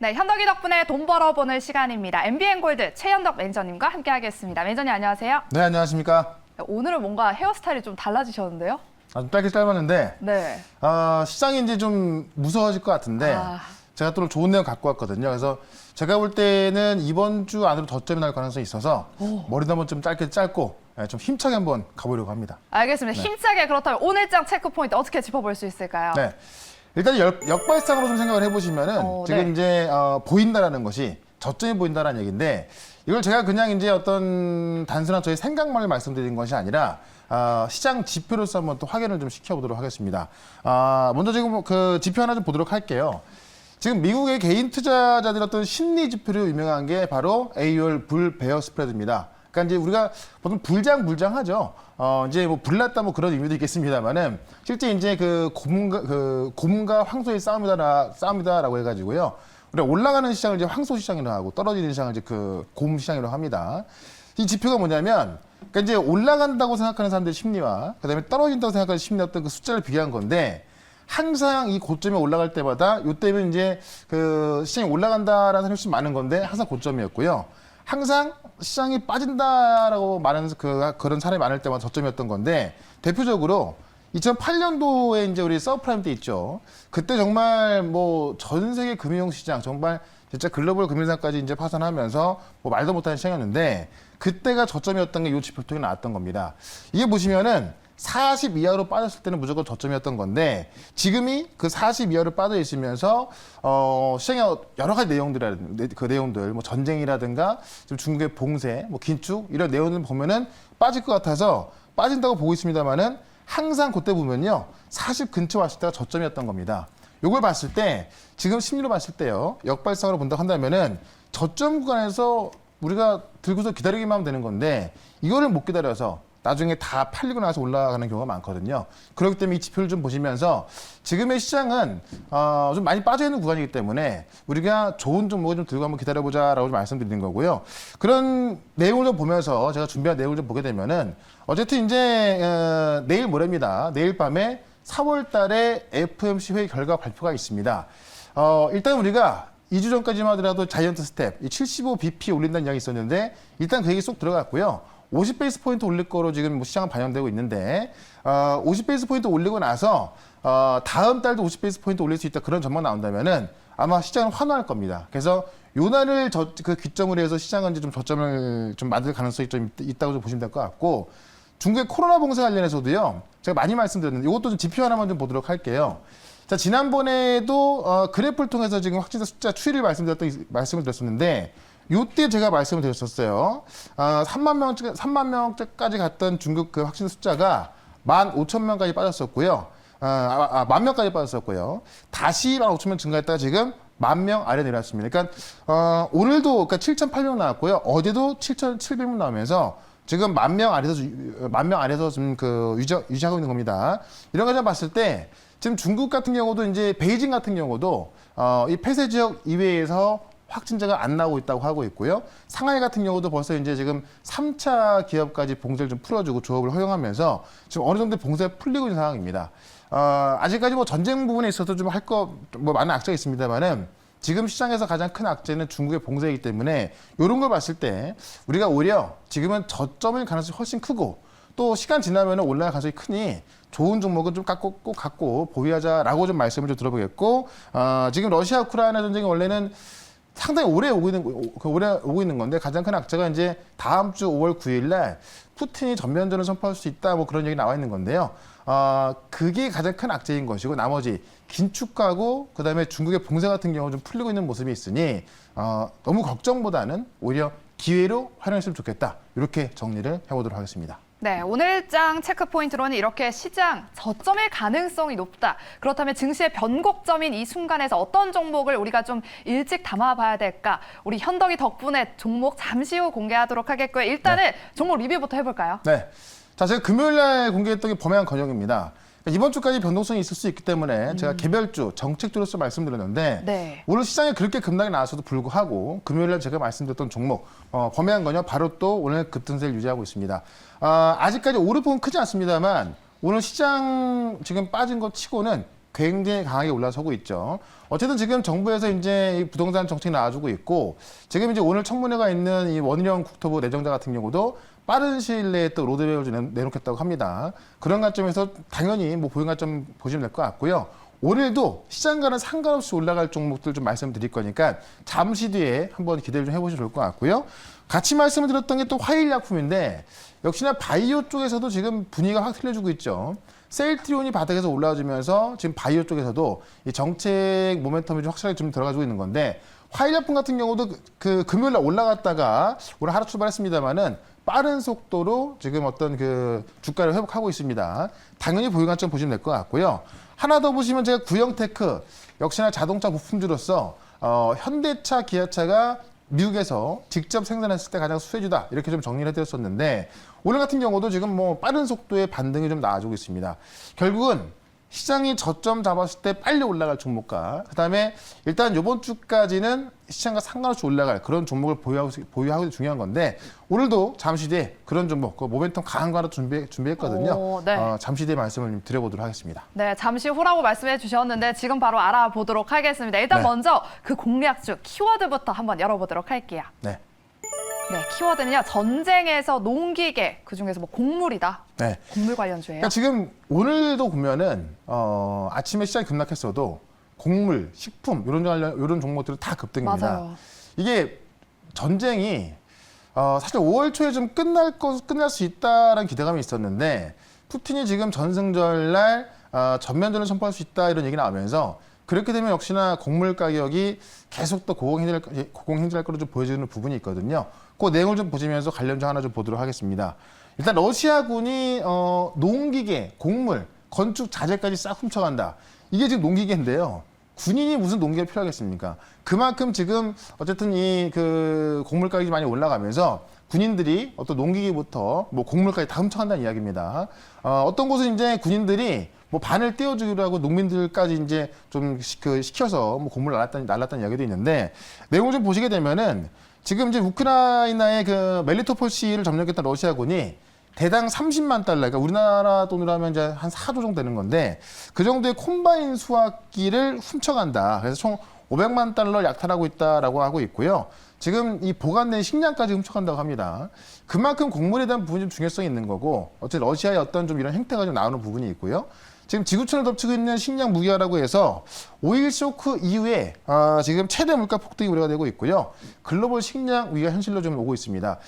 네, 현덕이 덕분에 돈 벌어보는 시간입니다. MBN골드 최현덕 매니저님과 함께하겠습니다. 매니저님 안녕하세요. 네, 안녕하십니까. 오늘은 뭔가 헤어스타일이 좀 달라지셨는데요? 아주 짧게 짧았는데 네. 시장이 이제 좀 무서워질 것 같은데 제가 또 좋은 내용 갖고 왔거든요. 그래서 제가 볼 때는 이번 주 안으로 저점이 날 가능성이 있어서 머리도 한번 좀 짧게 짧고 좀 힘차게 한번 가보려고 합니다. 알겠습니다. 네. 힘차게 그렇다면 오늘장 체크 포인트 어떻게 짚어볼 수 있을까요? 네. 일단 역발상으로 좀 생각을 해보시면은 지금 네. 이제 보인다라는 것이 저점이 보인다라는 얘기인데 이걸 제가 그냥 이제 어떤 단순한 저희 생각만을 말씀드린 것이 아니라 시장 지표로서 한번 또 확인을 좀 시켜보도록 하겠습니다. 먼저 지금 그 지표 하나 좀 보도록 할게요. 지금 미국의 개인 투자자들 어떤 심리 지표로 유명한 게 바로 AOL 불 베어 스프레드입니다. 그러니까 이제 우리가 보통 불장하죠. 이제 뭐 불났다 뭐 그런 의미도 있겠습니다만은 실제 이제 그 곰과 황소의 싸움이다라고 해가지고요. 우리가 올라가는 시장을 이제 황소 시장이라고 하고 떨어지는 시장을 이제 그 곰 시장이라고 합니다. 이 지표가 뭐냐면 그러니까 이제 올라간다고 생각하는 사람들의 심리와 그다음에 떨어진다고 생각하는 심리 어떤 그 숫자를 비교한 건데 항상 이 고점에 올라갈 때마다 이때는 이제 그 시장이 올라간다라는 사람이 훨씬 많은 건데 항상 고점이었고요. 항상 시장이 빠진다라고 말하는 그런 사람이 많을 때마다 저점이었던 건데 대표적으로 2008년도에 이제 우리 서브프라임 때 있죠. 그때 정말 뭐 전 세계 금융시장 정말 진짜 글로벌 금융시장까지 이제 파산하면서 뭐 말도 못하는 시장이었는데 그때가 저점이었던 게 이 지표 통에 나왔던 겁니다. 이게 보시면은 40 이하로 빠졌을 때는 무조건 저점이었던 건데 지금이 그 40 이하로 빠져 있으면서 시장의 여러 가지 내용들 뭐 전쟁이라든가 중국의 봉쇄, 뭐 긴축 이런 내용들 보면은 빠질 것 같아서 빠진다고 보고 있습니다만은 항상 그때 보면요 40 근처 왔을 때가 저점이었던 겁니다. 요걸 봤을 때 지금 심리로 봤을 때요 역발상으로 본다고 한다면은 저점 구간에서 우리가 들고서 기다리기만 하면 되는 건데 이거를 못 기다려서 나중에 다 팔리고 나서 올라가는 경우가 많거든요. 그렇기 때문에 이 지표를 좀 보시면서 지금의 시장은 좀 많이 빠져있는 구간이기 때문에 우리가 좋은 종목을 좀 들고 한번 기다려보자라고 좀 말씀드리는 거고요. 그런 내용을 좀 보면서 제가 준비한 내용을 좀 보게 되면은 어쨌든 이제 내일 모레입니다. 내일 밤에 4월 달에 FOMC 회의 결과 발표가 있습니다. 일단 우리가 2주 전까지만 하더라도 자이언트 스텝, 75bp 올린다는 이야기 있었는데 일단 그 얘기 쏙 들어갔고요. 50베이스 포인트 올릴 거로 지금 뭐 시장은 반영되고 있는데 50베이스 포인트 올리고 나서 다음 달도 50베이스 포인트 올릴 수 있다 그런 전망 나온다면은 아마 시장은 환호할 겁니다. 그래서 요 날을 그 기점으로 해서 시장은 이제 좀 저점을 좀 만들 가능성이 좀 있다고 좀 보시면 될 것 같고 중국의 코로나 봉쇄 관련해서도요. 제가 많이 말씀드렸는데 이것도 좀 지표 하나만 좀 보도록 할게요. 자, 지난번에도 그래프를 통해서 지금 확진자 숫자 추이를 말씀을 드렸었는데 요때 제가 말씀을 드렸었어요. 3만 명까지 갔던 중국 그 확진자 숫자가 15,000명까지 빠졌었고요. 10,000명까지 빠졌었고요. 다시 15,000명 증가했다가 지금 10,000명 아래 내려왔습니다. 그러니까 오늘도 그러니까 7,800명 나왔고요. 어제도 7,700명 나오면서 지금 10,000명 아래에서 지금 그 유지하고 있는 겁니다. 이런 거 좀 봤을 때 지금 중국 같은 경우도 이제 베이징 같은 경우도 이 폐쇄 지역 이외에서 확진자가 안 나오고 있다고 하고 있고요. 상하이 같은 경우도 벌써 이제 지금 3차 기업까지 봉쇄를 좀 풀어주고 조업을 허용하면서 지금 어느 정도 봉쇄가 풀리고 있는 상황입니다. 아직까지 뭐 전쟁 부분에 있어서 좀 할 거 뭐 많은 악재가 있습니다만은 지금 시장에서 가장 큰 악재는 중국의 봉쇄이기 때문에 이런 걸 봤을 때 우리가 오히려 지금은 저점일 가능성이 훨씬 크고 또 시간 지나면 올라갈 가능성이 크니 좋은 종목은 좀 꼭 갖고 보유하자라고 좀 말씀을 좀 들어보겠고 지금 러시아 우크라이나 전쟁이 원래는 상당히 오래 오고 있는 건데 가장 큰 악재가 이제 다음 주 5월 9일 날 푸틴이 전면전을 선포할 수 있다 뭐 그런 얘기 나와 있는 건데요. 그게 가장 큰 악재인 것이고 나머지 긴축하고 그다음에 중국의 봉쇄 같은 경우 좀 풀리고 있는 모습이 있으니 너무 걱정보다는 오히려 기회로 활용했으면 좋겠다. 이렇게 정리를 해보도록 하겠습니다. 네, 오늘장 체크 포인트로는 이렇게 시장 저점일 가능성이 높다. 그렇다면 증시의 변곡점인 이 순간에서 어떤 종목을 우리가 좀 일찍 담아봐야 될까? 우리 현덕이 덕분에 종목 잠시 후 공개하도록 하겠고요. 일단은 종목 리뷰부터 해볼까요? 네. 자, 제가 금요일 날 공개했던 게 범행 건영입니다. 이번 주까지 변동성이 있을 수 있기 때문에 제가 개별주, 정책주로서 말씀드렸는데 네. 오늘 시장에 그렇게 급락이 나왔어도 불구하고 금요일 날 제가 말씀드렸던 종목 범행한 거냐 바로 또 오늘 급등세를 유지하고 있습니다. 아직까지 오르폭은 크지 않습니다만 오늘 시장 지금 빠진 것 치고는 굉장히 강하게 올라서고 있죠. 어쨌든 지금 정부에서 이제 이 부동산 정책이 나와주고 있고, 지금 이제 오늘 청문회가 있는 이 원희룡 국토부 내정자 같은 경우도 빠른 시일 내에 또 로드맵을 좀 내놓겠다고 합니다. 그런 관점에서 당연히 뭐 보행 관점 보시면 될 것 같고요. 오늘도 시장과는 상관없이 올라갈 종목들 좀 말씀드릴 거니까 잠시 뒤에 한번 기대를 좀 해보시면 좋을 것 같고요. 같이 말씀을 드렸던 게 또 화일약품인데 역시나 바이오 쪽에서도 지금 분위기가 확 틀려지고 있죠. 셀트리온이 바닥에서 올라와주면서 지금 바이오 쪽에서도 이 정책 모멘텀이 좀 확실하게 좀 들어가지고 있는 건데, 화일약품 같은 경우도 그 금요일 날 올라갔다가 오늘 하루 출발했습니다만은 빠른 속도로 지금 어떤 그 주가를 회복하고 있습니다. 당연히 보유 관점 보시면 될 것 같고요. 하나 더 보시면 제가 구형테크 역시나 자동차 부품주로서 현대차, 기아차가 미국에서 직접 생산했을 때 가장 수혜주다 이렇게 좀 정리를 해드렸었는데, 오늘 같은 경우도 지금 뭐 빠른 속도의 반등이 좀 나와주고 있습니다. 결국은 시장이 저점 잡았을 때 빨리 올라갈 종목과 그다음에 일단 이번 주까지는 시장과 상관없이 올라갈 그런 종목을 보유하고 중요한 건데, 오늘도 잠시 뒤에 그런 종목, 그 모멘텀 강한 거 하나 준비했거든요. 오, 네. 잠시 뒤에 말씀을 좀 드려보도록 하겠습니다. 네, 잠시 후라고 말씀해 주셨는데 지금 바로 알아보도록 하겠습니다. 일단 네. 먼저 그 공략주 키워드부터 한번 열어보도록 할게요. 네. 네, 키워드는요. 전쟁에서 농기계, 그중에서 뭐 곡물이다. 네. 곡물 관련주예요. 그러니까 지금 오늘도 보면은 아침에 시장이 급락했어도 곡물, 식품 이런 종목들은 다 급등입니다. 맞아요. 이게 전쟁이 사실 5월 초에 좀 끝날 수 있다라는 기대감이 있었는데, 푸틴이 지금 전승절날 전면전을 선포할 수 있다 이런 얘기 나오면서, 그렇게 되면 역시나 곡물 가격이 계속 또 고공행진할 거로 좀 보여지는 부분이 있거든요. 그 내용을 좀 보시면서 관련주 하나 좀 보도록 하겠습니다. 일단 러시아군이 농기계, 곡물, 건축 자재까지 싹 훔쳐간다. 이게 지금 농기계인데요. 군인이 무슨 농기계가 필요하겠습니까? 그만큼 지금 어쨌든 이 그 곡물 가격이 많이 올라가면서 군인들이 어떤 농기계부터 뭐 곡물까지 다 훔쳐간다는 이야기입니다. 어떤 곳은 이제 군인들이 뭐 반을 떼어주기로 하고 농민들까지 이제 좀 시켜서 뭐 곡물 날랐다는 이야기도 있는데, 내용을 좀 보시게 되면은 지금 이제 우크라이나의 그 멜리토폴 시를 점령했던 러시아군이 대당 30만 달러, 그러니까 우리나라 돈으로 하면 이제 한 4조 정도 되는 건데, 그 정도의 콤바인 수확기를 훔쳐간다. 그래서 총 500만 달러 약탈하고 있다라고 하고 있고요. 지금 이 보관된 식량까지 훔쳐간다고 합니다. 그만큼 곡물에 대한 부분이 좀 중요성이 있는 거고, 어쨌든 러시아의 어떤 좀 이런 행태가 좀 나오는 부분이 있고요. 지금 지구촌을 덮치고 있는 식량 무기화라고 해서 오일 쇼크 이후에 지금 최대 물가 폭등이 우려가 되고 있고요. 글로벌 식량 위기가 현실로 좀 오고 있습니다.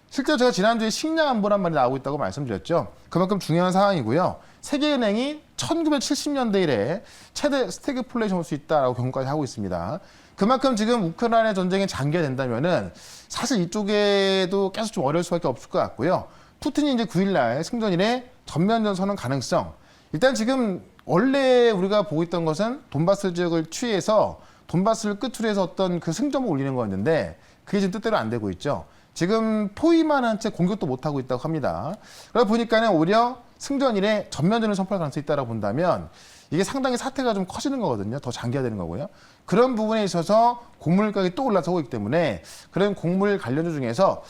실제로 제가 지난주에 식량 안보란 말이 나오고 있다고 말씀드렸죠. 그만큼 중요한 상황이고요. 세계은행이 1970년대 이래 최대 스태그플레이션 올 수 있다라고 경고까지 하고 있습니다. 그만큼 지금 우크라이나 전쟁이 장기화된다면은 사실 이쪽에도 계속 좀 어려울 수밖에 없을 것 같고요. 푸틴이 이제 9일날 승전일에 전면전 선언 가능성. 일단 지금 원래 우리가 보고 있던 것은 돈바스 지역을 취해서 돈바스를 끝으로 해서 어떤 그 승점을 올리는 거였는데, 그게 지금 뜻대로 안 되고 있죠. 지금 포위만 한 채 공격도 못하고 있다고 합니다. 그러다 보니까는 오히려 승전일에 전면전을 선포할 가능성이 있다고 본다면 이게 상당히 사태가 좀 커지는 거거든요. 더 장기화되는 거고요. 그런 부분에 있어서 곡물 가격이 또 올라서고 있기 때문에 그런 곡물 관련주 중에서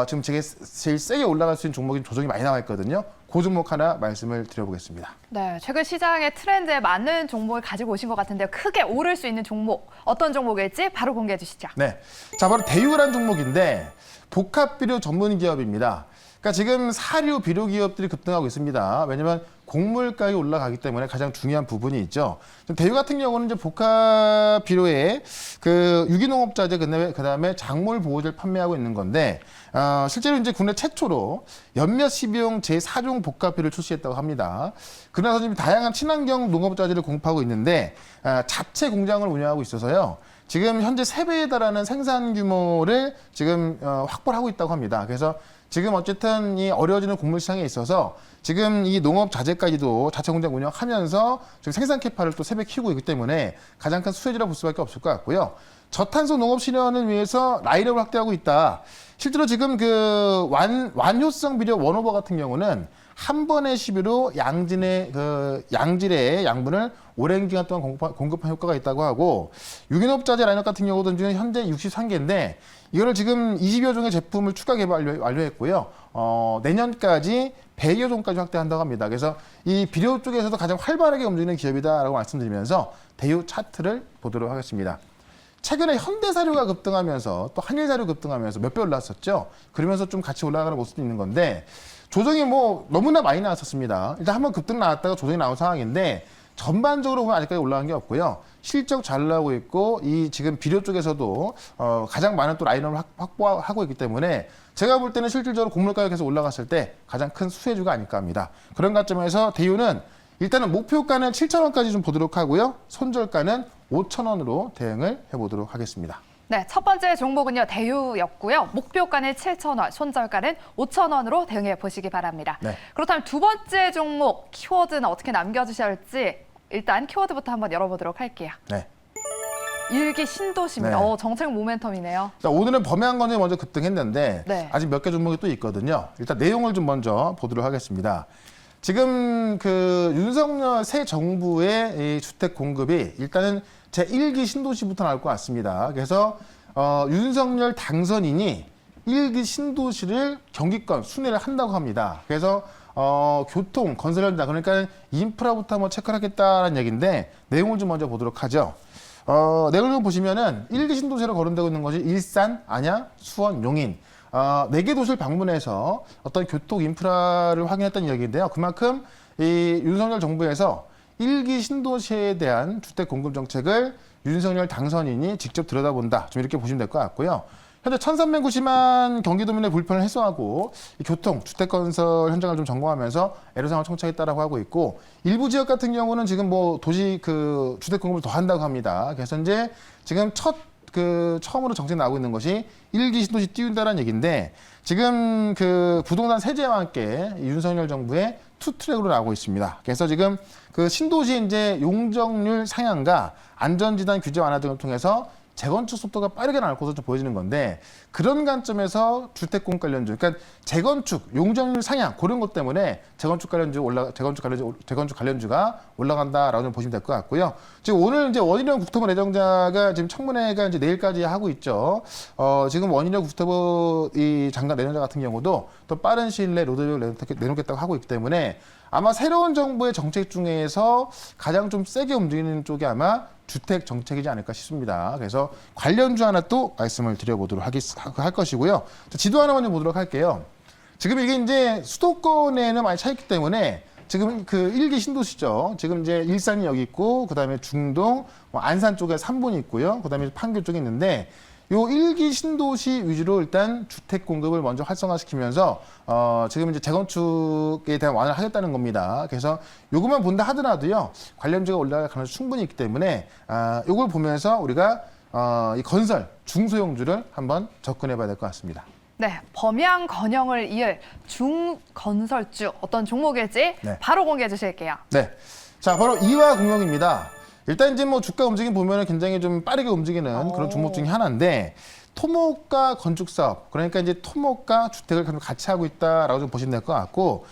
지금 제일 세게 올라갈 수 있는 종목이 조정이 많이 나와 있거든요. 그 종목 하나 말씀을 드려보겠습니다. 네, 최근 시장의 트렌드에 맞는 종목을 가지고 오신 것 같은데요. 크게 오를 수 있는 종목, 어떤 종목일지 바로 공개해 주시죠. 네, 자 바로 대유라는 종목인데 복합비료 전문 기업입니다. 그러니까 지금 사료 비료 기업들이 급등하고 있습니다. 왜냐하면 곡물 가격이 올라가기 때문에 가장 중요한 부분이 있죠. 대유 같은 경우는 이제 복합 비료에 그 유기농업자재 그다음에 작물 보호제를 판매하고 있는 건데, 실제로 이제 국내 최초로 연몇 12용 제4종 복합 비료를 출시했다고 합니다. 그러면서 지금 다양한 친환경 농업자재를 공급하고 있는데 자체 공장을 운영하고 있어서요. 지금 현재 3배에 달하는 생산 규모를 지금 확보를 하고 있다고 합니다. 그래서 지금 어쨌든 이 어려워지는 곡물 시장에 있어서 지금 이 농업 자재까지도 자체 공장 운영하면서 지금 생산 캐파를 또 3배 키우고 있기 때문에 가장 큰 수혜지라고 볼 수밖에 없을 것 같고요. 저탄소 농업 실현을 위해서 라인업을 확대하고 있다. 실제로 지금 그 완효성 비료 원오버 같은 경우는 한 번의 시비로 양질의 양분을 오랜 기간 동안 공급한 효과가 있다고 하고, 유기농업자재 라인업 같은 경우도 지금 현재 63개인데 이거를 지금 20여 종의 제품을 추가 개발 완료했고요. 내년까지 100여 종까지 확대한다고 합니다. 그래서 이 비료 쪽에서도 가장 활발하게 움직이는 기업이다라고 말씀드리면서 대유 차트를 보도록 하겠습니다. 최근에 현대사료가 급등하면서 또 한일사료 급등하면서 몇 배 올랐었죠. 그러면서 좀 같이 올라가는 모습도 있는 건데 조정이 뭐 너무나 많이 나왔었습니다. 일단 한번 급등 나왔다가 조정이 나온 상황인데 전반적으로 보면 아직까지 올라간 게 없고요. 실적 잘 나오고 있고 이 지금 비료 쪽에서도 가장 많은 또 라인업을 확보하고 있기 때문에 제가 볼 때는 실질적으로 곡물 가격이 계속 올라갔을 때 가장 큰 수혜주가 아닐까 합니다. 그런 관점에서 대유는 일단은 목표가는 7,000원까지 좀 보도록 하고요. 손절가는 5,000원으로 대응을 해보도록 하겠습니다. 네, 첫 번째 종목은요, 대유였고요. 목표가는 7,000원, 손절가는 5,000원으로 대응해 보시기 바랍니다. 네. 그렇다면 두 번째 종목, 키워드는 어떻게 남겨주셔야 할지 일단 키워드부터 한번 열어보도록 할게요. 네. 일기 신도시입니다. 네. 정책 모멘텀이네요. 자, 오늘은 범양건이 먼저 급등했는데 네. 아직 몇 개 종목이 또 있거든요. 일단 내용을 좀 먼저 보도록 하겠습니다. 지금 그 윤석열 새 정부의 이 주택 공급이 일단은 제1기 신도시부터 나올 것 같습니다. 그래서 윤석열 당선인이 1기 신도시를 경기권 순회를 한다고 합니다. 그래서 교통, 건설 현장, 그러니까 인프라부터 한번 체크를 하겠다는 얘기인데 내용을 좀 먼저 보도록 하죠. 내용을 좀 보시면은 1기 신도시로 거론되고 있는 것이 일산, 안양, 수원, 용인. 4개 도시를 방문해서 어떤 교통 인프라를 확인했다는 얘기인데요. 그만큼 이 윤석열 정부에서 1기 신도시에 대한 주택 공급 정책을 윤석열 당선인이 직접 들여다본다. 좀 이렇게 보시면 될 것 같고요. 현재 1,390만 경기도민의 불편을 해소하고 이 교통, 주택 건설 현장을 좀 점검하면서 애로사항을 청취했다라고 하고 있고 일부 지역 같은 경우는 지금 뭐 도시 그 주택 공급을 더 한다고 합니다. 그래서 이제 지금 처음으로 정책 나오고 있는 것이 1기 신도시 띄운다라는 얘기인데 지금 그 부동산 세제와 함께 윤석열 정부의 투트랙으로 나오고 있습니다. 그래서 지금 그 신도시 이제 용적률 상향과 안전지단 규제 완화 등을 통해서 재건축 속도가 빠르게 나올 것으로 좀 보여지는 건데 그런 관점에서 주택공급 관련주, 그러니까 재건축, 용적률 상향 그런 것 때문에 재건축 관련주가 올라간다라고 좀 보시면 될 것 같고요. 지금 오늘 이제 원희룡 국토부 내정자가 지금 청문회가 이제 내일까지 하고 있죠. 지금 원희룡 국토부 이 장관 내정자 같은 경우도 또 빠른 시일 내에 로드맵을 내놓겠다고 하고 있기 때문에 아마 새로운 정부의 정책 중에서 가장 좀 세게 움직이는 쪽이 아마 주택 정책이지 않을까 싶습니다. 그래서 관련주 하나 또 말씀을 드려보도록 할 것이고요. 지도 하나 먼저 보도록 할게요. 지금 이게 이제 수도권에는 많이 차 있기 때문에 지금 그 1기 신도시죠. 지금 이제 일산이 여기 있고, 그 다음에 중동, 안산 쪽에 3분이 있고요. 그 다음에 판교 쪽에 있는데, 요 1기 신도시 위주로 일단 주택 공급을 먼저 활성화시키면서 지금 이제 재건축에 대한 완화를 하겠다는 겁니다. 그래서 요것만 본다 하더라도요 관련주가 올라갈 가능성이 충분히 있기 때문에 요걸 보면서 우리가 이 건설 중소형주를 한번 접근해봐야 될 것 같습니다. 네, 범양 건영을 이을 중건설주 어떤 종목일지 네. 바로 공개해 주실게요. 네, 자 바로 이화공영입니다. 일단 이제 뭐 주가 움직임 보면은 굉장히 좀 빠르게 움직이는 그런 종목 중에 하나인데 토목과 건축 사업, 그러니까 이제 토목과 주택을 같이 하고 있다라고 좀 보시면 될 것 같고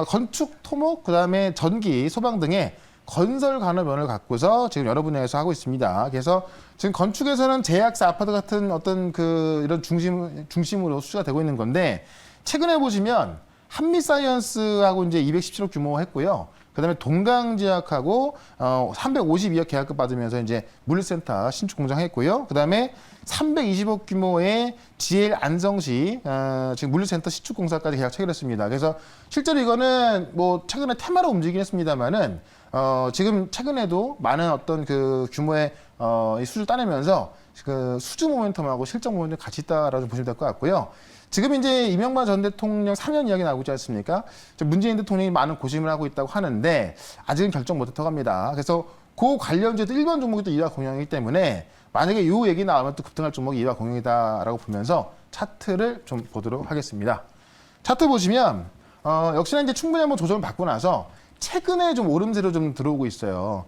건축, 토목, 그다음에 전기, 소방 등의 건설 관련 면을 갖고서 지금 여러 분야에서 하고 있습니다. 그래서 지금 건축에서는 제약사, 아파트 같은 어떤 그 이런 중심으로 수주가 되고 있는 건데 최근에 보시면 한미사이언스하고 이제 217억 규모 했고요. 그다음에 동강제약하고 352억 계약금 받으면서 이제 물류센터 신축 공장 했고요. 그다음에 320억 규모의 GL 안성시 지금 물류센터 신축 공사까지 계약 체결했습니다. 그래서 실제로 이거는 뭐 최근에 테마로 움직이긴 했습니다만은 지금 최근에도 많은 어떤 그 규모의 이 수주를 따내면서 그 수주 모멘텀하고 실적 모멘텀이 같이 있다라고 보시면 될 것 같고요. 지금 이제 이명박 전 대통령 3년 이야기 나오고 있지 않습니까? 문재인 대통령이 많은 고심을 하고 있다고 하는데 아직은 결정 못했다고 합니다. 그래서 그 관련주에도 1번 종목이 또 이화공영이기 때문에 만약에 이 얘기 나오면 또 급등할 종목이 이화공영이다라고 보면서 차트를 좀 보도록 하겠습니다. 차트 보시면 역시나 이제 충분히 한번 조정을 받고 나서 최근에 좀 오름세로 좀 들어오고 있어요.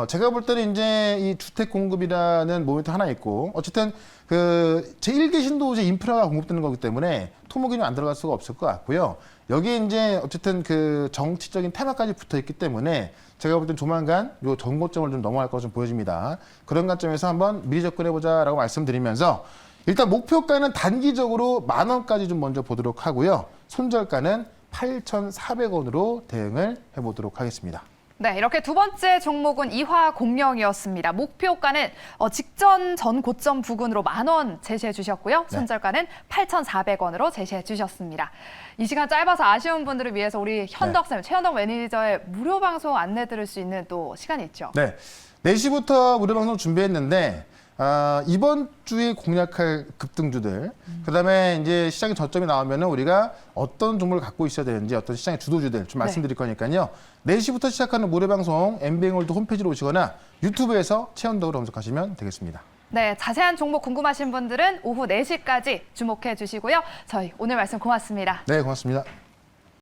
제가 볼 때는 이제 이 주택 공급이라는 모멘트 하나 있고, 어쨌든 그 제1기 신도시 인프라가 공급되는 거기 때문에 토목이 안 들어갈 수가 없을 것 같고요. 여기에 이제 어쨌든 그 정치적인 테마까지 붙어 있기 때문에 제가 볼 땐 조만간 요 전고점을 좀 넘어갈 것으로 좀 보여집니다. 그런 관점에서 한번 미리 접근해보자라고 말씀드리면서 일단 목표가는 단기적으로 10,000원까지 좀 먼저 보도록 하고요. 손절가는 8,400원으로 대응을 해보도록 하겠습니다. 네, 이렇게 두 번째 종목은 이화공명이었습니다. 목표가는 직전 전 고점 부근으로 10,000원 제시해 주셨고요. 손절가는 8,400원으로 제시해 주셨습니다. 이 시간 짧아서 아쉬운 분들을 위해서 우리 현덕쌤, 최현덕 매니저의 무료 방송 안내 들을 수 있는 또 시간이 있죠. 네, 4시부터 무료 방송 준비했는데 이번 주에 공략할 급등주들, 그다음에 이제 시장의 저점이 나오면은 우리가 어떤 종목을 갖고 있어야 되는지 어떤 시장의 주도주들 좀 말씀드릴 거니까요. 4시부터 시작하는 무료 방송 MBN골드 홈페이지로 오시거나 유튜브에서 최현덕으로 검색하시면 되겠습니다. 네, 자세한 종목 궁금하신 분들은 오후 4시까지 주목해 주시고요. 저희 오늘 말씀 고맙습니다. 네, 고맙습니다.